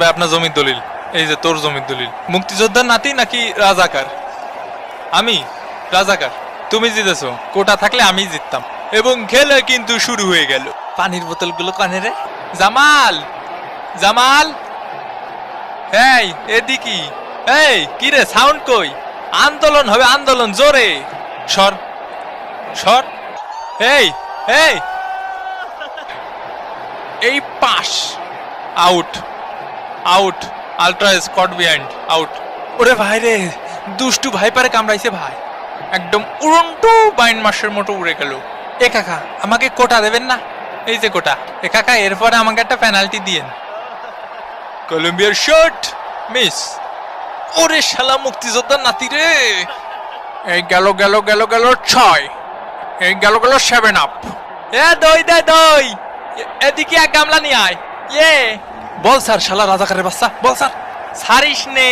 ভাই আপনার জমির দলিল, এই যে তোর জমির দলিল। মুক্তিযোদ্ধার নাতি নাকি রাজাকার? আমি রাজাকার। তুমি জিতেছো, কোটা থাকলে আমি জিততাম। এবং খেলা কিন্তু শুরু হয়ে গেল। পানির বোতলগুলো কানে রে। জামাল, জামাল, এই এদিকে। এই কি রে, সাউন্ড কই? আন্দোলন হবে, আন্দোলন, জোরে সর সর। এই এই এই pass, out out, ultra Scott behind, out. ওরে ভাই রে, দুষ্টু ভাই পারে কামড়াইছে ভাই, একদম উড়ন্টু বাইন মাসের মতো উড়ে গেল। এ কাকা, আমাকে কোটা দেবেন না? এই যে কোটা। এ কাকা, এরপরে আমাকে একটা পেনাল্টি দিয়েন। কলম্বিয়ার শট মিস। ওরে শালা মুক্তিযোদ্ধার নাতি রে। এই গেল গেল গেল গেল 6, এই গেল গেল 7 আপ। এ দই দে দই, এদিকে এক গামলা নিয়ে আয়। ইয়ে বল স্যার, শালা রাজাকারের বাচ্চা, বল স্যার। ছাড়িস নে।